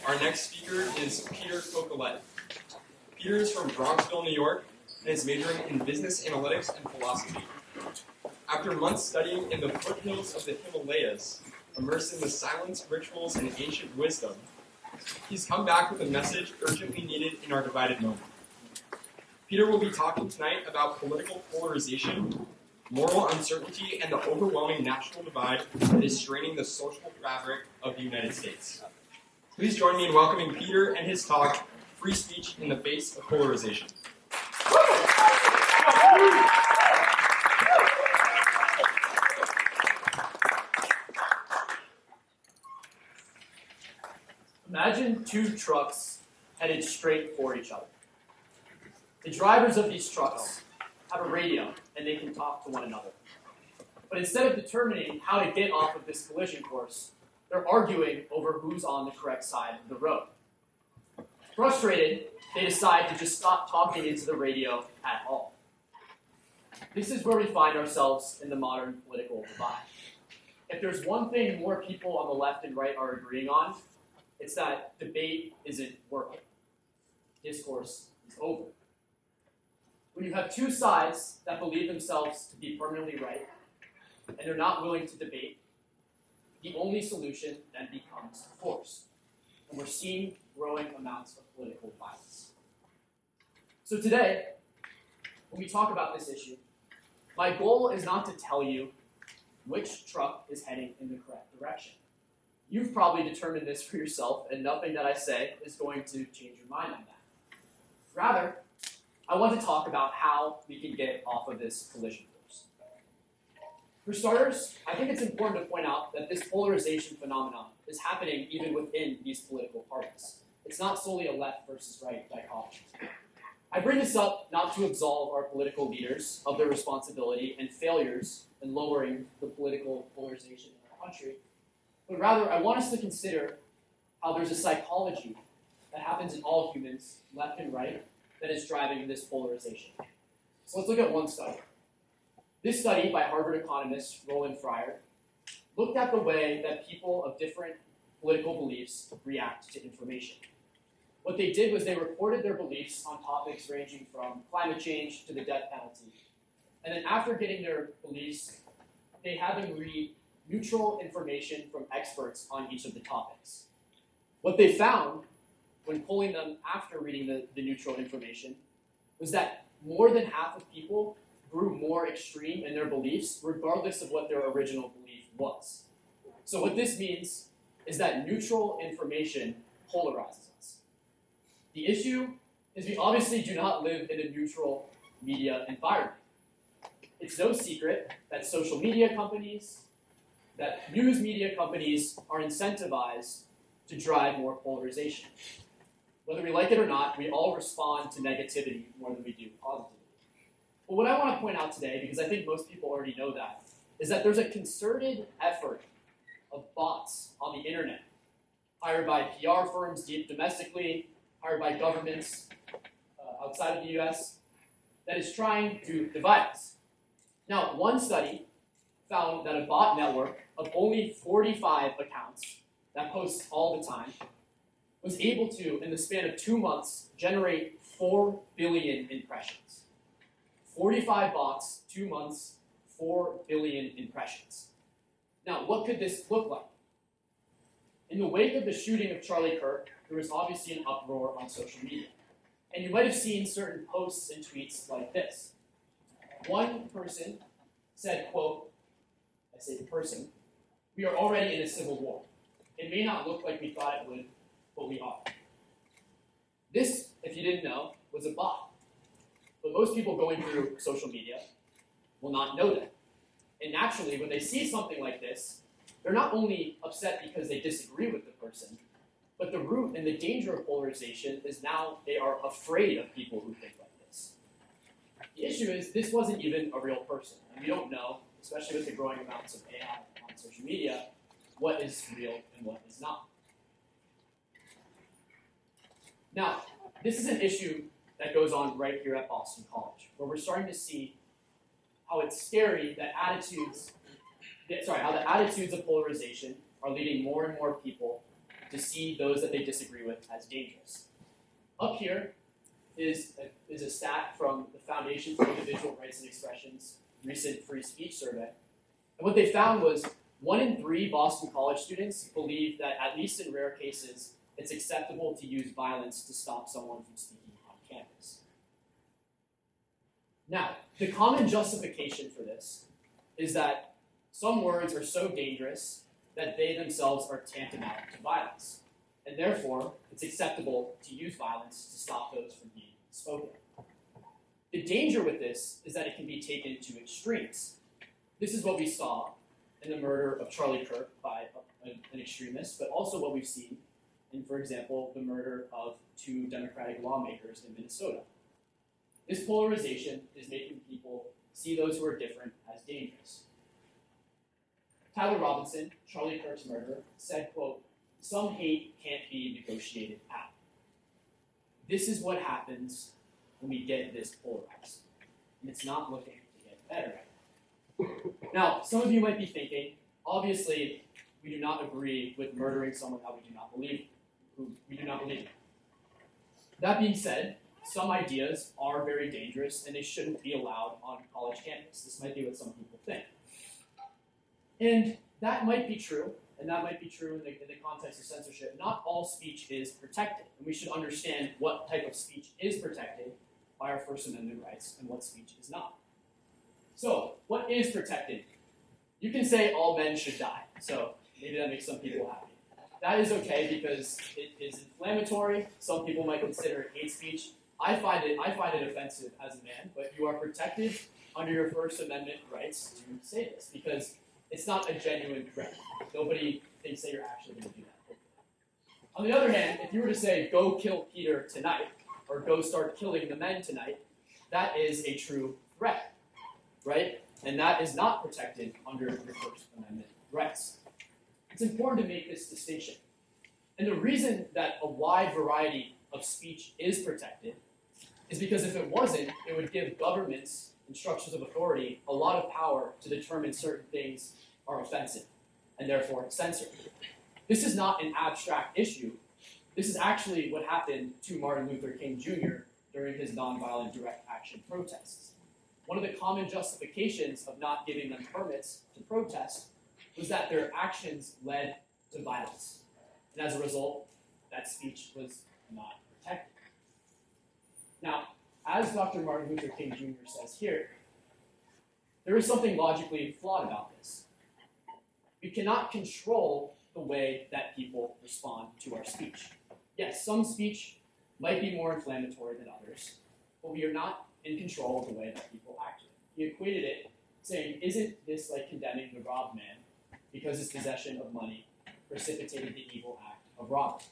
Our next speaker is Peter Cocolette. Peter is from Bronxville, New York, and is majoring in business analytics and philosophy. After months studying in the foothills of the Himalayas, immersed in the silence, rituals, and ancient wisdom, he's come back with a message urgently needed in our divided moment. Peter will be talking tonight about political polarization, moral uncertainty, and the overwhelming national divide that is straining the social fabric of the United States. Please join me in welcoming Peter and his talk, Free Speech in the Face of Polarization. Imagine two trucks headed straight for each other. The drivers of these trucks have a radio and they can talk to one another. But instead of determining how to get off of this collision course, they're arguing over who's on the correct side of the road. Frustrated, they decide to just stop talking into the radio at all. This is where we find ourselves in the modern political divide. If there's one thing more people on the left and right are agreeing on, it's that debate isn't working. Discourse is over. When you have two sides that believe themselves to be permanently right, and they're not willing to debate, the only solution then becomes force. And we're seeing growing amounts of political violence. So today, when we talk about this issue, my goal is not to tell you which truck is heading in the correct direction. You've probably determined this for yourself, and nothing that I say is going to change your mind on that. Rather, I want to talk about how we can get off of this collision course. For starters, I think it's important to point out that this polarization phenomenon is happening even within these political parties. It's not solely a left versus right dichotomy. I bring this up not to absolve our political leaders of their responsibility and failures in lowering the political polarization in our country, but rather I want us to consider how there's a psychology that happens in all humans, left and right, that is driving this polarization. So let's look at one study. This study by Harvard economist Roland Fryer looked at the way that people of different political beliefs react to information. What they did was they recorded their beliefs on topics ranging from climate change to the death penalty. And then after getting their beliefs, they had them read neutral information from experts on each of the topics. What they found when polling them after reading the neutral information was that more than half of people grew more extreme in their beliefs regardless of what their original belief was. So what this means is that neutral information polarizes us. The issue is we obviously do not live in a neutral media environment. It's no secret that social media companies, that news media companies are incentivized to drive more polarization. Whether we like it or not, we all respond to negativity more than we do positivity. But what I want to point out today, because I think most people already know that, is that there's a concerted effort of bots on the internet, hired by PR firms domestically, hired by governments outside of the US, that is trying to divide us. Now, one study found that a bot network of only 45 accounts that post all the time was able to, in the span of 2 months, generate 4 billion impressions. 45 bots, 2 months, 4 billion impressions. Now, what could this look like? In the wake of the shooting of Charlie Kirk, there was obviously an uproar on social media. And you might have seen certain posts and tweets like this. One person said, quote, I say the person, "We are already in a civil war. It may not look like we thought it would, but we are." This, if you didn't know, was a bot. But most people going through social media will not know that. And naturally, when they see something like this, they're not only upset because they disagree with the person, but the root and the danger of polarization is now they are afraid of people who think like this. The issue is this wasn't even a real person. And we don't know, especially with the growing amounts of AI on social media, what is real and what is not. Now, this is an issue that goes on right here at Boston College, where we're starting to see how it's scary that how the attitudes of polarization are leading more and more people to see those that they disagree with as dangerous. Up here is a stat from the Foundation for Individual Rights and Expression's recent free speech survey. And what they found was 1 in 3 Boston College students believe that, at least in rare cases, it's acceptable to use violence to stop someone from speaking on campus. Now, the common justification for this is that some words are so dangerous that they themselves are tantamount to violence, and therefore it's acceptable to use violence to stop those from being spoken. The danger with this is that it can be taken to extremes. This is what we saw in the murder of Charlie Kirk by an extremist, but also what we've seen in, for example, the murder of 2 Democratic lawmakers in Minnesota. This polarization is making people see those who are different as dangerous. Tyler Robinson, Charlie Kirk's murderer, said, quote, "Some hate can't be negotiated out." This is what happens when we get this polarized, and it's not looking to get better. Now, some of you might be thinking, obviously, we do not agree with murdering someone that we do not believe in. That being said, some ideas are very dangerous, and they shouldn't be allowed on college campus. This might be what some people think. And that might be true, and that might be true in the context of censorship. Not all speech is protected, and we should understand what type of speech is protected by our First Amendment rights and what speech is not. So, what is protected? You can say all men should die, so maybe that makes some people happy. That is okay because it is inflammatory. Some people might consider it hate speech. I find it offensive as a man, but you are protected under your First Amendment rights to say this because it's not a genuine threat. Nobody thinks that you're actually going to do that. On the other hand, if you were to say, "Go kill Peter tonight," or "Go start killing the men tonight," that is a true threat, right? And that is not protected under your First Amendment rights. It's important to make this distinction. And the reason that a wide variety of speech is protected is because if it wasn't, it would give governments and structures of authority a lot of power to determine certain things are offensive and therefore censored. This is not an abstract issue. This is actually what happened to Martin Luther King Jr. during his nonviolent direct action protests. One of the common justifications of not giving them permits to protest was that their actions led to violence. And as a result, that speech was not protected. Now, as Dr. Martin Luther King Jr. says here, there is something logically flawed about this. We cannot control the way that people respond to our speech. Yes, some speech might be more inflammatory than others, but we are not in control of the way that people act. He equated it, saying, "Isn't this like condemning the robbed man because his possession of money precipitated the evil act of robbery?"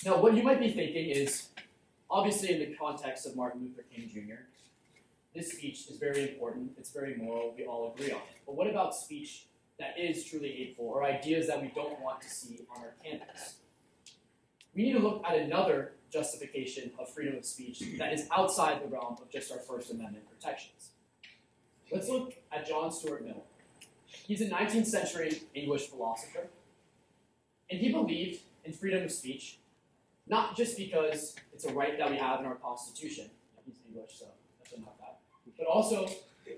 Now, what you might be thinking is, obviously in the context of Martin Luther King Jr., this speech is very important, it's very moral, we all agree on it. But what about speech that is truly hateful, or ideas that we don't want to see on our campus? We need to look at another justification of freedom of speech that is outside the realm of just our First Amendment protections. Let's look at John Stuart Mill. He's a 19th century English philosopher, and he believed in freedom of speech, not just because it's a right that we have in our Constitution. He's English, so that's enough of that. But also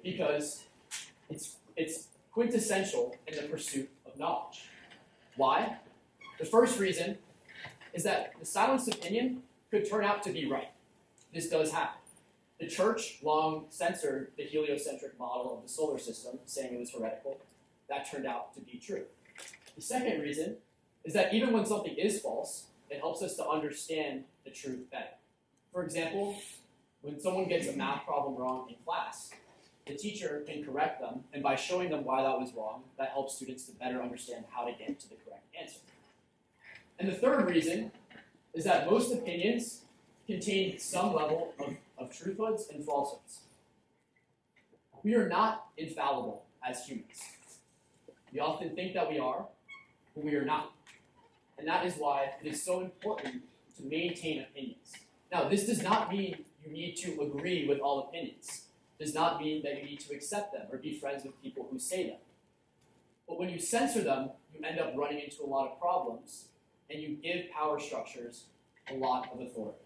because it's quintessential in the pursuit of knowledge. Why? The first reason is that the silenced opinion could turn out to be right. This does happen. The church long censored the heliocentric model of the solar system, saying it was heretical. That turned out to be true. The second reason is that even when something is false, it helps us to understand the truth better. For example, when someone gets a math problem wrong in class, the teacher can correct them, and by showing them why that was wrong, that helps students to better understand how to get to the correct answer. And the third reason is that most opinions contain some level of truthhoods and falsehoods. We are not infallible as humans. We often think that we are, but we are not. And that is why it is so important to maintain opinions. Now, this does not mean you need to agree with all opinions. It does not mean that you need to accept them or be friends with people who say them. But when you censor them, you end up running into a lot of problems, and you give power structures a lot of authority.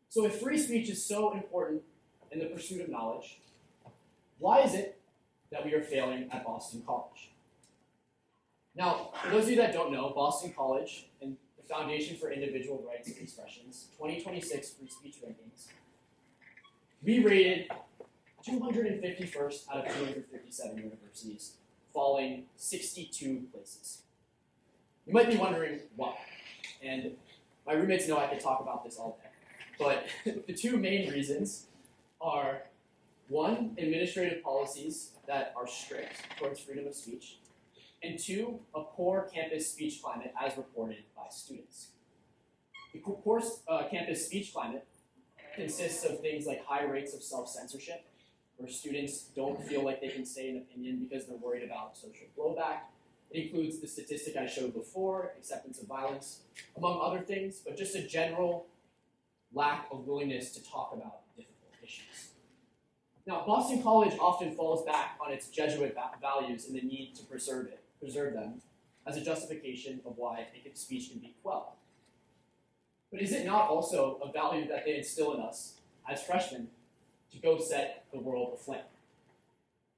So if free speech is so important in the pursuit of knowledge, why is it that we are failing at Boston College? Now, for those of you that don't know, Boston College and the Foundation for Individual Rights and Expressions 2026 free speech rankings, we rated 251st out of 257 universities, falling 62 places. You might be wondering why, and my roommates know I could talk about this all day, but the two main reasons are, one, administrative policies that are strict towards freedom of speech, and two, a poor campus speech climate as reported by students. The poor campus speech climate consists of things like high rates of self-censorship, where students don't feel like they can say an opinion because they're worried about social blowback. It includes the statistic I showed before, acceptance of violence, among other things, but just a general lack of willingness to talk about difficult issues. Now, Boston College often falls back on its Jesuit values and the need to preserve them as a justification of why speech can be quelled. But is it not also a value that they instill in us as freshmen to go set the world aflame?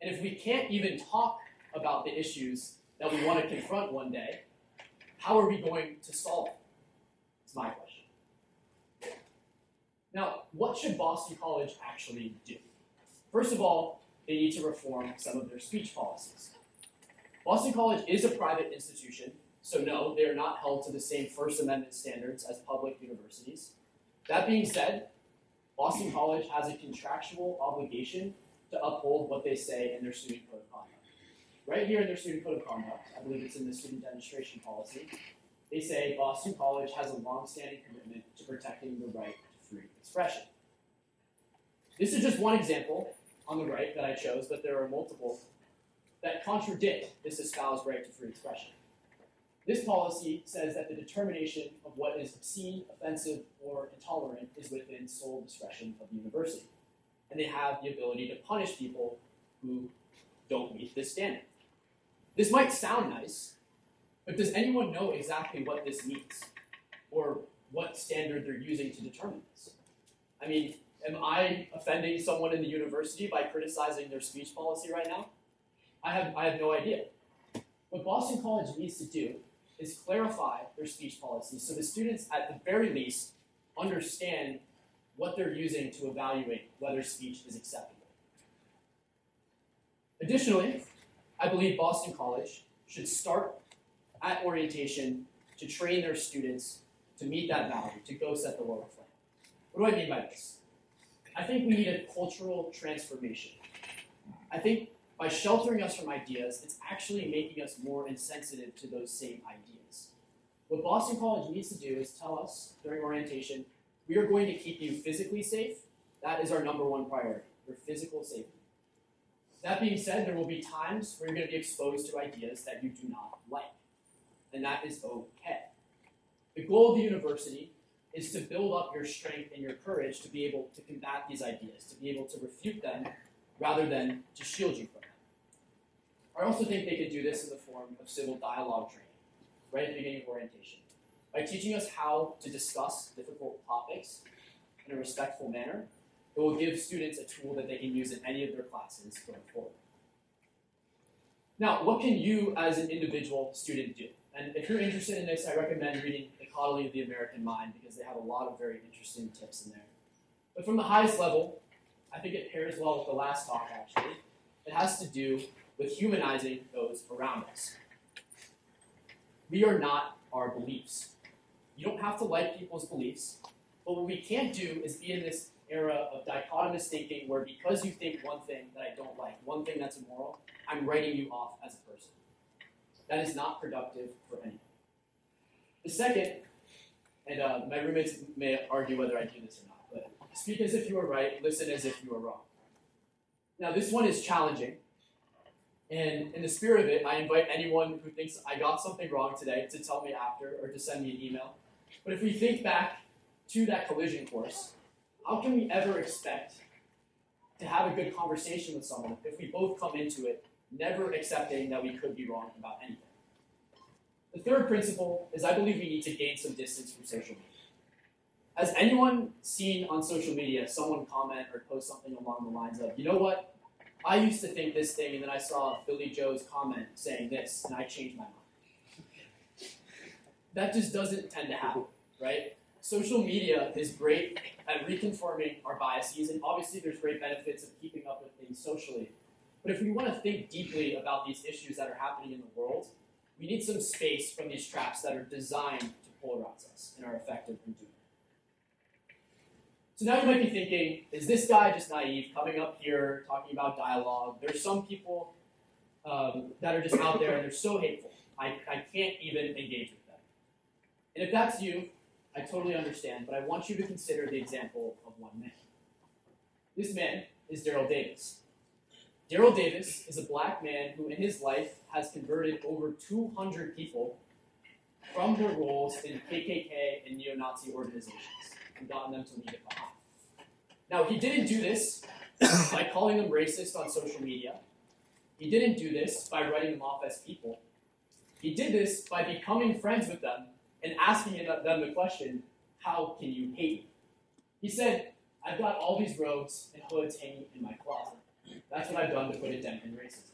And if we can't even talk about the issues that we want to confront one day, how are we going to solve it? It's my question. Now, what should Boston College actually do? First of all, they need to reform some of their speech policies. Boston College is a private institution, so no, they are not held to the same First Amendment standards as public universities. That being said, Boston College has a contractual obligation to uphold what they say in their student code of conduct. Right here in their student code of conduct, I believe it's in the student demonstration policy, they say Boston College has a long-standing commitment to protecting the right to free expression. This is just one example on the right that I chose, but there are multiple that contradict this espoused right to free expression. This policy says that the determination of what is obscene, offensive, or intolerant is within sole discretion of the university, and they have the ability to punish people who don't meet this standard. This might sound nice, but does anyone know exactly what this means, or what standard they're using to determine this? I mean, am I offending someone in the university by criticizing their speech policy right now? I have no idea. What Boston College needs to do is clarify their speech policy so the students, at the very least, understand what they're using to evaluate whether speech is acceptable. Additionally, I believe Boston College should start at orientation to train their students to meet that value, to go set the world aflame. What do I mean by this? I think we need a cultural transformation. I think by sheltering us from ideas, it's actually making us more insensitive to those same ideas. What Boston College needs to do is tell us during orientation, we are going to keep you physically safe. That is our number one priority, your physical safety. That being said, there will be times where you're going to be exposed to ideas that you do not like, and that is okay. The goal of the university is to build up your strength and your courage to be able to combat these ideas, to be able to refute them rather than to shield you from them. I also think they could do this in the form of civil dialogue training, right at the beginning of orientation, by teaching us how to discuss difficult topics in a respectful manner. It will give students a tool that they can use in any of their classes going forward. Now, what can you as an individual student do? And if you're interested in this, I recommend reading The Coddling of the American Mind because they have a lot of very interesting tips in there. But from the highest level, I think it pairs well with the last talk actually. It has to do with humanizing those around us. We are not our beliefs. You don't have to like people's beliefs, but what we can't do is be in this era of dichotomous thinking where because you think one thing that I don't like, one thing that's immoral, I'm writing you off as a person. That is not productive for anyone. The second, and my roommates may argue whether I do this or not, but speak as if you are right, listen as if you are wrong. Now this one is challenging, and in the spirit of it, I invite anyone who thinks I got something wrong today to tell me after or to send me an email. But if we think back to that collision course, how can we ever expect to have a good conversation with someone if we both come into it never accepting that we could be wrong about anything? The third principle is I believe we need to gain some distance from social media. Has anyone seen on social media someone comment or post something along the lines of, you know what, I used to think this thing and then I saw Billy Joe's comment saying this and I changed my mind. That just doesn't tend to happen, right? Social media is great at reconfirming our biases, and obviously there's great benefits of keeping up with things socially. But if we want to think deeply about these issues that are happening in the world, we need some space from these traps that are designed to polarize us and are effective in doing it. So now you might be thinking, is this guy just naive, coming up here, talking about dialogue? There's some people that are just out there and they're so hateful. I can't even engage with them. And if that's you, I totally understand, but I want you to consider the example of one man. This man is Daryl Davis. Daryl Davis is a black man who in his life has converted over 200 people from their roles in KKK and neo-Nazi organizations and gotten them to leave it behind. Now, he didn't do this by calling them racist on social media. He didn't do this by writing them off as people. He did this by becoming friends with them and asking them the question, how can you hate me? He said, I've got all these robes and hoods hanging in my closet. That's what I've done to put a dent in racism.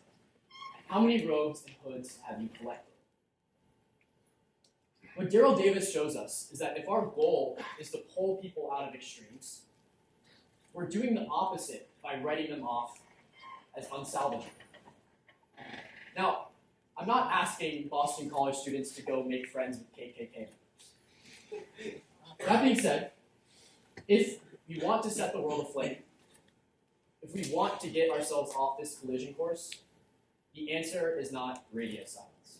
How many robes and hoods have you collected? What Daryl Davis shows us is that if our goal is to pull people out of extremes, we're doing the opposite by writing them off as unsalvageable. Now, I'm not asking Boston College students to go make friends with KKK members. That being said, if we want to set the world aflame, if we want to get ourselves off this collision course, the answer is not radio silence.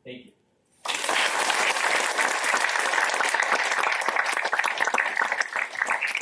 Thank you.